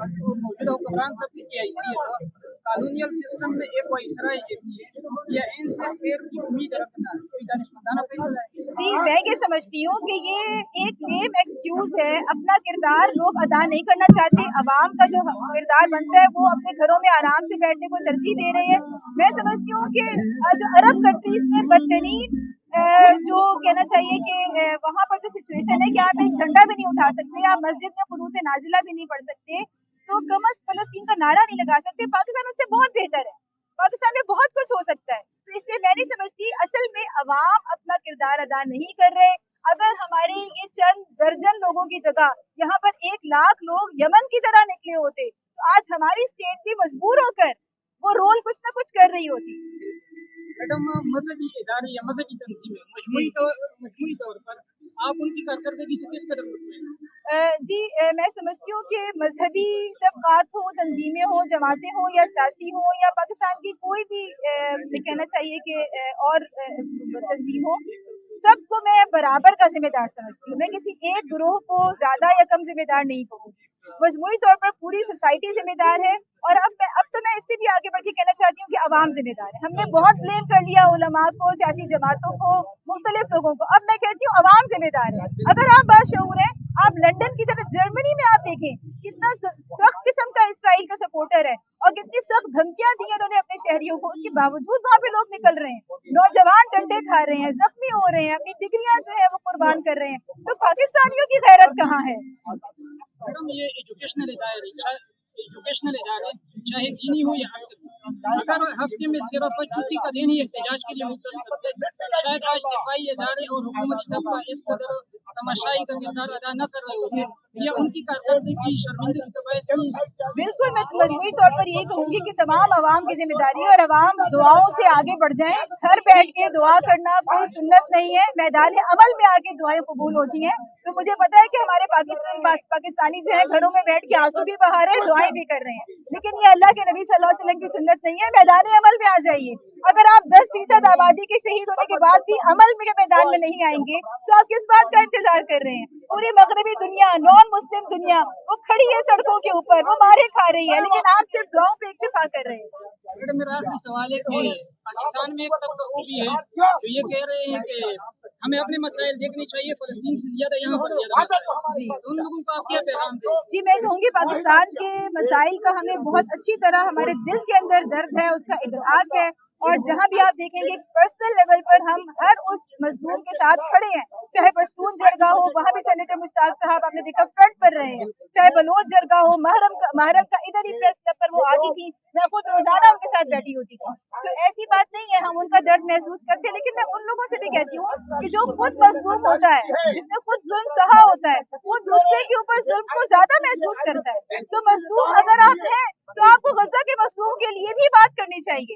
मौजूदा हुक्मरान तबके की हैसियत कानूनियल सिस्टम में एक वाइसराय है या इनसे खैर की उम्मीद रखना कोई दानिशमंदाना फैसला है। जी, मैं ये समझती हूँ कि ये एक लेम एक्सक्यूज है। अपना किरदार लोग अदा नहीं करना चाहते। अवाम का जो किरदार बनता है वो अपने घरों में आराम से बैठने को तरजीह दे रहे हैं। मैं समझती हूँ कि जो अरब कंट्रीज में बदतरीन जो कहना चाहिए कि वहाँ पर जो सिचुएशन है कि आप एक झंडा भी नहीं उठा सकते, आप मस्जिद में कुनूत नाजिला भी नहीं पढ़ सकते, तो कम अज फलस्तीन का नारा नहीं लगा सकते। पाकिस्तान उससे बहुत बेहतर है, पाकिस्तान में बहुत कुछ हो सकता है। तो इसलिए मैं नहीं समझती असल में अवाम अपना किरदार अदा नहीं कर रहे। अगर हमारे ये चंद दर्जन लोगों की जगह यहाँ पर 1 लाख लोग यमन की तरह निकले होते तो आज हमारी स्टेट भी मजबूर होकर वो रोल कुछ ना कुछ कर रही होती। मैडम, मजहबी इदारे या मजहबी तंजीमें मजमूई तौर पर आप उनकी कारकर्दगी से किस कदर मुतमईन हैं? जी, मैं समझती हूँ कि मजहबी तबकात हो, तंजीमें हो, जमातें हो या सियासी हो या पाकिस्तान की कोई भी कहना चाहिए कि और तंजीम हो, सबको मैं बराबर का जिम्मेदार समझती हूँ। मैं किसी एक ग्रोह को ज्यादा या कम जिम्मेदार नहीं कहूँगी। मजमूई तौर पर पूरी सोसाइटी जिम्मेदार है। और अब तो मैं इससे भी आगे बढ़ के कहना चाहती हूँ कि अवाम जिम्मेदार है। हमने बहुत ब्लेम कर लिया उलमा को, सियासी जमातों को, मुख्तलिफ लोगों को। अब मैं कहती हूँ अवाम जिम्मेदार है। अगर आप बाशऊर हैं, आप लंदन की तरह जर्मनी में आप देखें कितना सख्त किस्म का इसराइल का सपोर्टर है और कितनी सख्त धमकियां दी उन्होंने अपने शहरियों को, उसके बावजूद वहाँ पे लोग निकल रहे हैं, नौजवान डंडे खा रहे हैं, जख्मी हो रहे हैं, अपनी डिग्रियां जो है वो कुर्बान कर रहे हैं। तो पाकिस्तानियों की गैरत कहाँ है? मैडम, ये एजुकेशनल इदारे चाहे दीनी हो या असली, अगर हफ्ते में सिर्फ छुट्टी का दिन ही एहतजाज के लिए मुख्तस करते तो शायद आज दिफाई इदारे और हुकूमती तबका इस कदर तमाशाई का किरदार अदा न कर रहे होते या उनकी कारकर्दगी शर्मिंदगी का बायस नहीं है। बिल्कुल, मैं मजबूरी तौर पर यही कहूंगी कि तमाम अवाम की जिम्मेदारी है और अवाम दुआओं से आगे बढ़ जाएं। घर बैठ के दुआ करना कोई सुन्नत नहीं है, मैदान अमल में आके दुआएं कबूल होती हैं। तो मुझे पता है कि हमारे पाकिस्तानी जो है घरों में बैठ के आंसू भी बहा रहे हैं, दुआएं भी कर रहे हैं, लेकिन ये अल्लाह के नबी सल्लल्लाहु अलैहि वसल्लम की सुन्नत नहीं है। मैदान अमल में आ जाइए। अगर आप 10% आबादी के शहीद होने के बाद भी अमल के मैदान में नहीं आएंगे तो आप किस बात का इंतजार कर रहे हैं? पूरी मगरबी दुनिया, नॉन मुस्लिम दुनिया वो खड़ी है सड़कों के ऊपर, वो मारे खा रही है, लेकिन आप सिर्फ दुआओं पे इक्तिफा कर रहे हैं। मैडम, मेरा आखिरी सवाल है कि पाकिस्तान में एक तबका वो भी है जो ये कह रहे हैं कि हमें अपने मसाइल देखने चाहिए, फलस्तीन से ज्यादा यहाँ पर जी, उन लोगों को आप क्या पैगाम दें? जी, मैं कहूँगी पाकिस्तान के मसाइल का हमें बहुत अच्छी तरह हमारे दिल के अंदर दर्द है, उसका इदराक है। और जहाँ भी आप देखेंगे पर्सनल लेवल पर हम हर उस मजलूम के साथ खड़े हैं। चाहे पश्तून जरगा हो, वहाँ भी सेनेटर मुश्ताक साहब आपने देखा फ्रंट पर रहे हैं। चाहे बलोच जरगा हो, महरम का इधर ही प्रेस क्लब पर वो आती थी, मैं खुद रोजाना उनके साथ बैठी होती थी। तो ऐसी बात नहीं है, हम उनका दर्द महसूस करते हैं, लेकिन मैं उन लोगों से भी कहती हूँ कि जो खुद मजलूम होता है, जिसने खुद जुल्म सहा होता है, वो दूसरे के ऊपर जुल्म को ज्यादा महसूस करता है। तो मजलूम अगर आप हैं तो आपको गजा के मजलूम के लिए भी बात करनी चाहिए।